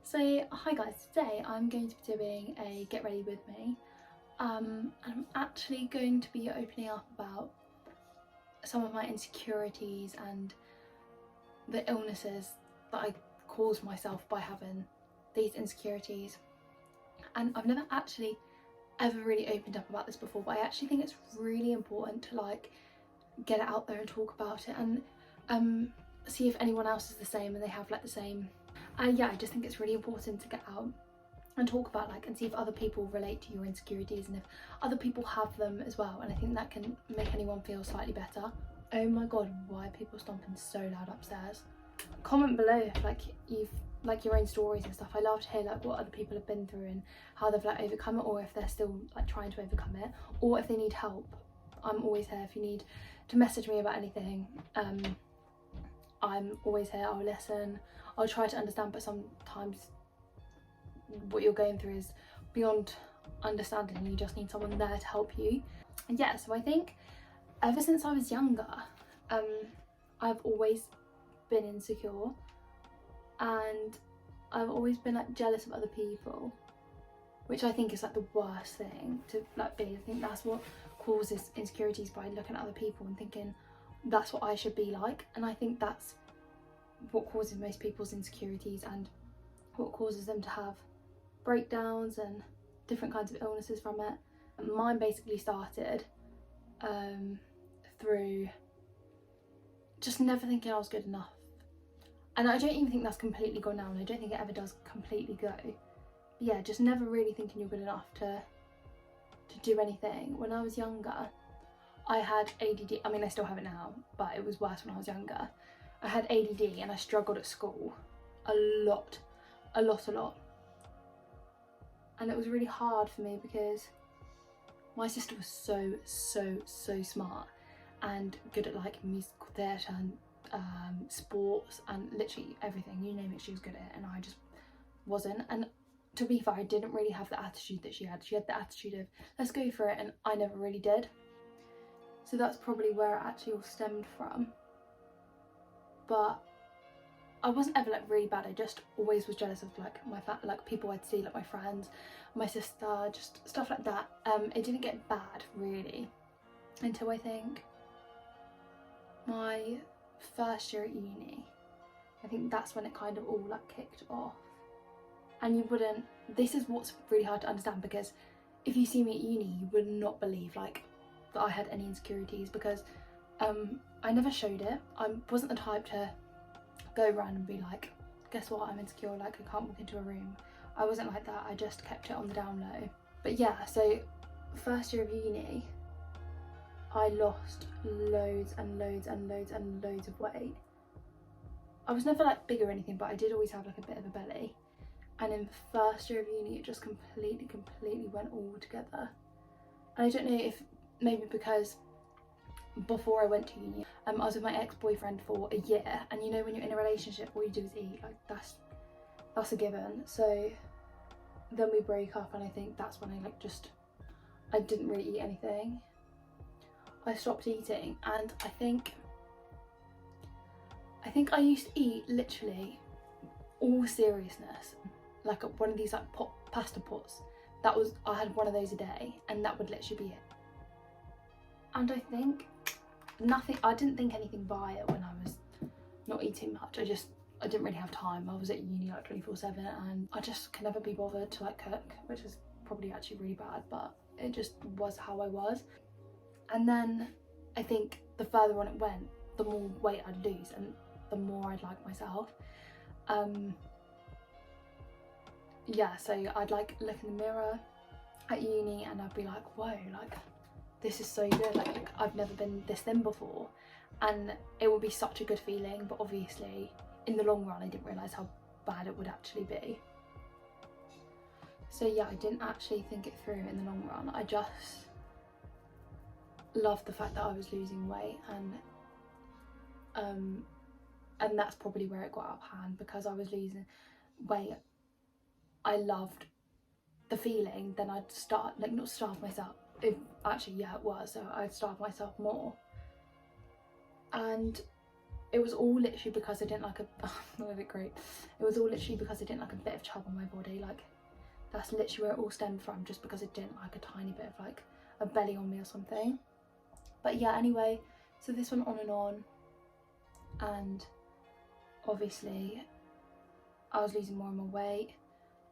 So hi guys, today I'm going to be doing a get ready with me. I'm actually going to be opening up about some of my insecurities and the illnesses that I cause myself by having these insecurities. And I've never actually ever really opened up about this before, but I actually think it's really important to get it out there and talk about it and see if anyone else is the same and they have the same. Yeah, I just think it's really important to get out and talk about and see if other people relate to your insecurities and if other people have them as well, and I think that can make anyone feel slightly better. Oh my god, why are people stomping so loud upstairs? Comment below if you've your own stories and stuff. I love to hear what other people have been through and how they've overcome it, or if they're still trying to overcome it, or if they need help. I'm always here if you need to message me about anything. I'm always here. I'll listen, I'll try to understand, but sometimes what you're going through is beyond understanding and you just need someone there to help you. And yeah, so I think ever since I was younger, I've always been insecure and I've always been jealous of other people, which I think is the worst thing to be. I think that's what causes insecurities, by looking at other people and thinking that's what I should be like. And I think that's what causes most people's insecurities and what causes them to have breakdowns and different kinds of illnesses from it. Mine basically started through just never thinking I was good enough. And I don't even think that's completely gone now, and I don't think it ever does completely go. But yeah, just never really thinking you're good enough to do anything. When I was younger, I had ADD. I mean, I still have it now, but it was worse when I was younger. I had ADD and I struggled at school a lot. And it was really hard for me because my sister was so smart and good at musical theatre and sports and literally everything, you name it, she was good at it, and I just wasn't. And to be fair, I didn't really have the attitude that she had. She had the attitude of let's go for it, and I never really did. So that's probably where it actually all stemmed from. But I wasn't ever really bad. I just always was jealous of my people I'd see, my friends, my sister, just stuff like that. It didn't get bad really until I think my first year at uni. I think that's when it kind of all kicked off. And this is what's really hard to understand, because if you see me at uni, you would not believe that I had any insecurities, because I never showed it. I wasn't the type to go around and be guess what, I'm insecure, I can't walk into a room. I wasn't like that. I just kept it on the down low. But yeah, so first year of uni, I lost loads of weight. I was never big or anything, but I did always have a bit of a belly. And in first year of uni, it just completely went all together. And I don't know if maybe because before I went to uni, I was with my ex-boyfriend for a year, and you know when you're in a relationship, all you do is eat. That's a given. So then we broke up, and I think that's when I didn't really eat anything. I stopped eating, and I think I used to eat literally, all seriousness, one of these pasta pots. I had one of those a day, and that would literally be it. And I think I didn't think anything by it when I was not eating much. I didn't really have time. I was at uni 24/7, and I just could never be bothered to cook, which is probably actually really bad, but it just was how I was. And then I think the further on it went, the more weight I'd lose and the more I'd like myself. Yeah, so I'd look in the mirror at uni and I'd be whoa, this is so good, I've never been this thin before, and it would be such a good feeling. But obviously in the long run, I didn't realise how bad it would actually be. So yeah, I didn't actually think it through in the long run. I just loved the fact that I was losing weight, and that's probably where it got out of hand, because I was losing weight. I loved the feeling. Then I'd start not starve myself. It was, so I'd starve myself more, and it was all literally because I didn't like a not a bit great. It was all literally because I didn't like a bit of chub on my body. Like that's literally where it all stemmed from, just because I didn't like a tiny bit of like a belly on me or something. But yeah, anyway, so this went on, and obviously I was losing more and more weight.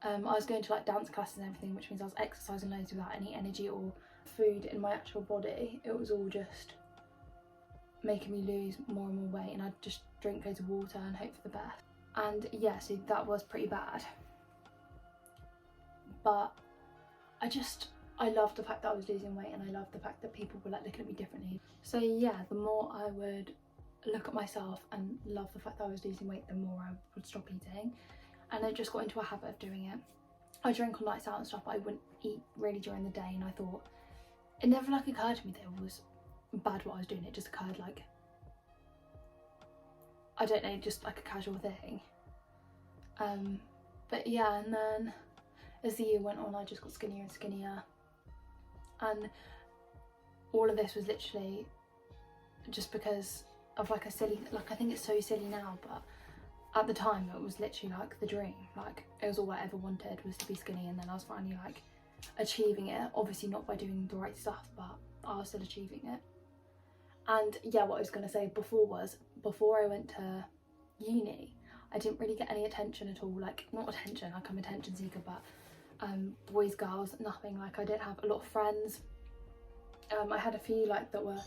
I was going to like dance classes and everything, which means I was exercising loads without any energy or food in my actual body. It was all just making me lose more and more weight, and I'd just drink loads of water and hope for the best. And yeah, so that was pretty bad. But I loved the fact that I was losing weight, and I loved the fact that people were like looking at me differently. So yeah, the more I would look at myself and love the fact that I was losing weight, the more I would stop eating. And I just got into a habit of doing it. I drank on nights out and stuff, but I wouldn't eat really during the day, and I thought, it never like occurred to me that it was bad what I was doing. It just occurred like, I don't know, just like a casual thing. But yeah, and then as the year went on, I just got skinnier and skinnier, and all of this was literally just because of like a silly, like I think it's so silly now, but at the time it was literally like the dream. Like it was all I ever wanted, was to be skinny, and then I was finally like achieving it. Obviously not by doing the right stuff, but I was still achieving it. And yeah, what I was going to say before I went to uni, I didn't really get any attention at all. Like not attention, like I'm attention seeker, but boys, girls, nothing. Like I didn't have a lot of friends. I had a few like that were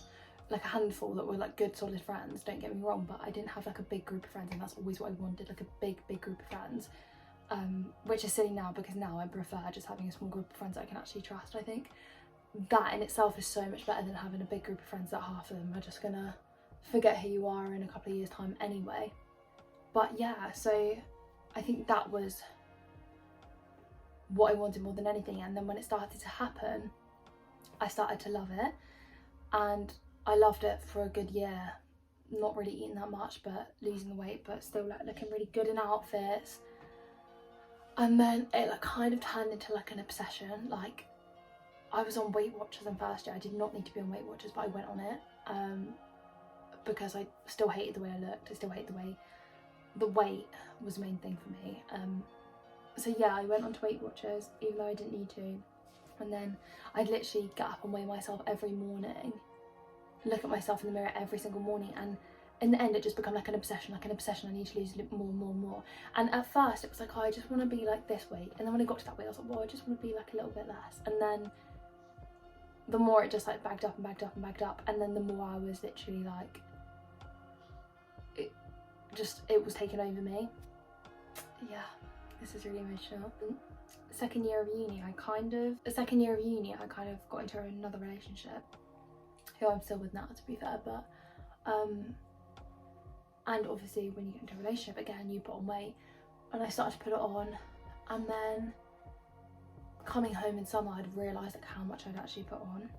like a handful that were like good solid friends, don't get me wrong, but I didn't have like a big group of friends, and that's always what I wanted, like a big group of friends, which is silly now, because now I prefer just having a small group of friends that I can actually trust. I think that in itself is so much better than having a big group of friends that half of them are just gonna forget who you are in a couple of years time anyway. But yeah, so I think that was what I wanted more than anything. And then when it started to happen, I started to love it, and I loved it for a good year, not really eating that much but losing the weight, but still like looking really good in outfits. And then it like kind of turned into like an obsession. Like I was on Weight Watchers in first year. I did not need to be on Weight Watchers, but I went on it because I still hated the way I looked. I still hated the weight was the main thing for me. So yeah, I went on to Weight Watchers even though I didn't need to. And then I'd literally get up and weigh myself every morning, look at myself in the mirror every single morning, and in the end it just became like an obsession. I need to lose more. And at first it was like, oh, I just want to be like this weight, and then when I got to that weight I was like, well, I just want to be like a little bit less. And then the more it just like bagged up, and then the more I was literally like, it was taking over me. Yeah, this is really emotional. Second year of uni I kind of got into another relationship, who I'm still with now, to be fair, but and obviously when you get into a relationship again, you put on weight, and I started to put it on. And then coming home in summer, I'd realised like how much I'd actually put on,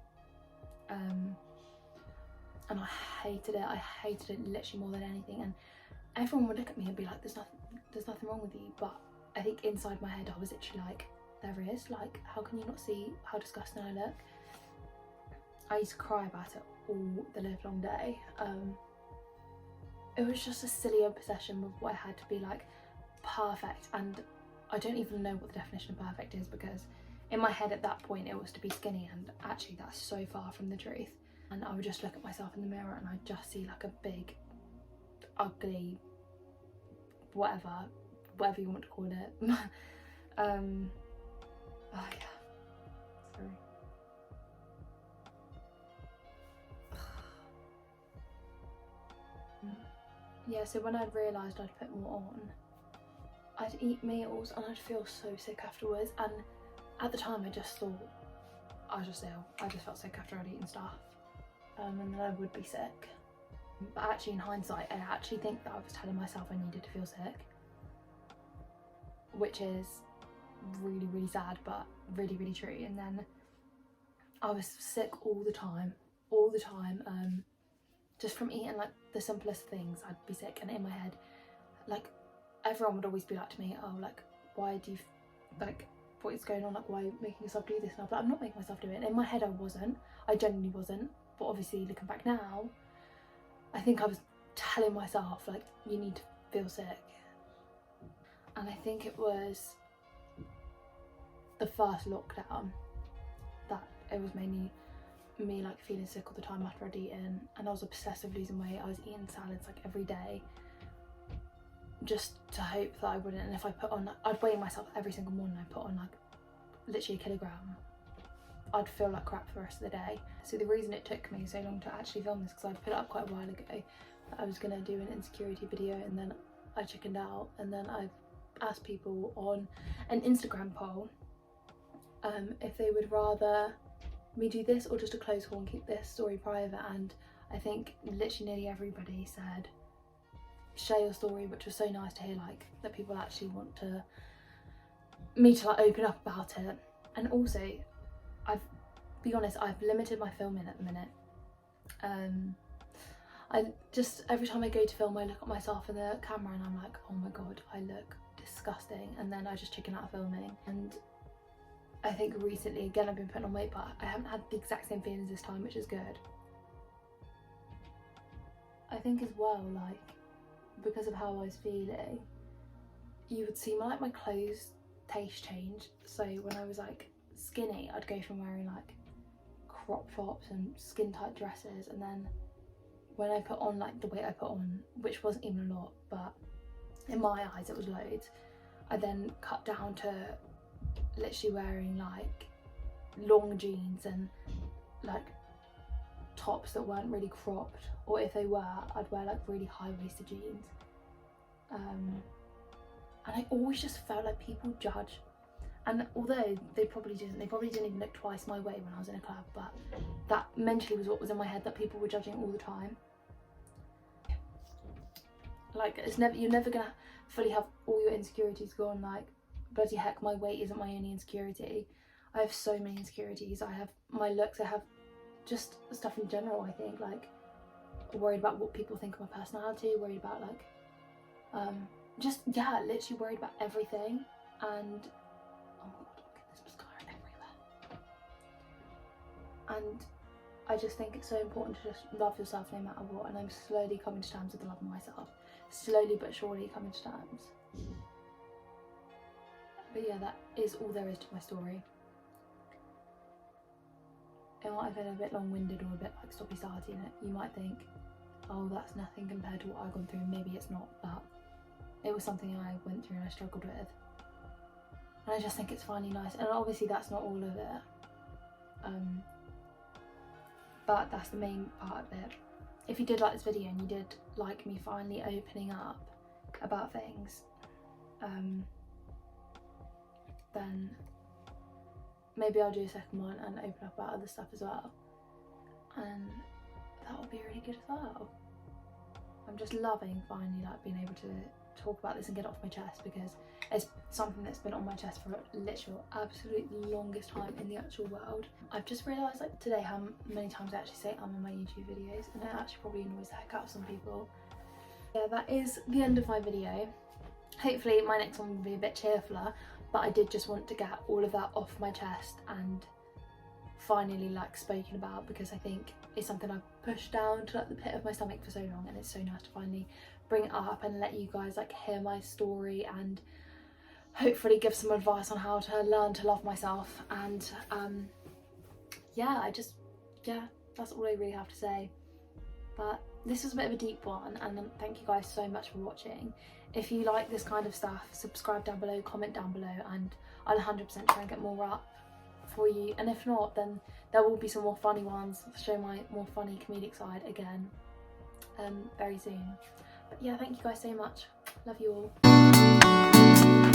and I hated it literally more than anything. And everyone would look at me and be like, there's nothing wrong with you, but I think inside my head I was literally like, there is, like, how can you not see how disgusting I look? I used to cry about it all the live long day. It was just a silly obsession with what I had to be like perfect, and I don't even know what the definition of perfect is, because in my head at that point it was to be skinny, and actually that's so far from the truth. And I would just look at myself in the mirror and I'd just see like a big, ugly, whatever you want to call it. Oh yeah, sorry. Yeah, so when I'd realised I'd put more on, I'd eat meals and I'd feel so sick afterwards. And at the time I just thought I was just ill. I just felt sick after I'd eaten stuff, and then I would be sick. But actually in hindsight, I actually think that I was telling myself I needed to feel sick, which is really sad, but really true. And then I was sick all the time, just from eating like the simplest things. I'd be sick, and in my head, like, everyone would always be like to me, oh, like, why do you, like, what is going on, like, why are you making yourself do this? And I'm like, I'm not making myself do it. And in my head I genuinely wasn't, but obviously looking back now, I think I was telling myself like, you need to feel sick. And I think it was the first lockdown that it was mainly me like feeling sick all the time after I'd eaten, and I was obsessed with losing weight. I was eating salads like every day just to hope that I wouldn't, and if I put on, I'd weigh myself every single morning. I put on like literally a kilogram, I'd feel like crap for the rest of the day. So the reason it took me so long to actually film this, because I put it up quite a while ago that I was gonna do an insecurity video, and then I chickened out, and then I've asked people on an Instagram poll if they would rather me do this or just a close call and keep this story private, and I think literally nearly everybody said share your story, which was so nice to hear, like that people actually want to me to like open up about it. And also, I've be honest, I've limited my filming at the minute. I just, every time I go to film, I look at myself in the camera and I'm like, oh my god, I look disgusting, and then I just chicken out of filming. And I think recently, again, I've been putting on weight, but I haven't had the exact same feelings this time, which is good. I think as well, like, because of how I was feeling, you would see my clothes taste change. So when I was like skinny, I'd go from wearing like crop tops and skin tight dresses, and then when I put on like the weight I put on, which wasn't even a lot, but in my eyes it was loads, I then cut down to literally wearing like long jeans and like tops that weren't really cropped, or if they were, I'd wear like really high-waisted jeans. And I always just felt like people judge, and although they probably didn't even look twice my way when I was in a club, but that mentally was what was in my head, that people were judging all the time. Like, you're never gonna fully have all your insecurities gone. Like, bloody heck, my weight isn't my only insecurity. I have so many insecurities. I have my looks, I have just stuff in general. I think, like, worried about what people think of my personality, worried about like just, yeah, literally worried about everything. And oh my god, look at this mascara everywhere. And I just think it's so important to just love yourself no matter what, and I'm slowly coming to terms with loving myself, slowly but surely coming to terms. But yeah, that is all there is to my story. It might have been a bit long-winded or a bit like stoppy-starty in it. You might think, oh, that's nothing compared to what I've gone through. Maybe it's not, but it was something I went through and I struggled with. And I just think it's finally nice. And obviously that's not all of it. But that's the main part of it. If you did like this video and you did like me finally opening up about things, then maybe I'll do a second one and open up about other stuff as well. And that would be really good as well. I'm just loving finally like being able to talk about this and get it off my chest, because it's something that's been on my chest for a literal absolutely longest time in the actual world. I've just realised like today how many times I actually say in my YouTube videos, and it actually probably annoys the heck out of some people. Yeah, that is the end of my video. Hopefully my next one will be a bit cheerfuler, but I did just want to get all of that off my chest and finally like spoken about, because I think it's something I've pushed down to like the pit of my stomach for so long, and it's so nice to finally bring it up and let you guys like hear my story and hopefully give some advice on how to learn to love myself. And yeah, that's all I really have to say. But this was a bit of a deep one, and thank you guys so much for watching. If you like this kind of stuff, subscribe down below, comment down below, and I'll 100% try and get more up for you. And if not, then there will be some more funny ones, show my more funny comedic side again very soon. But yeah, thank you guys so much. Love you all.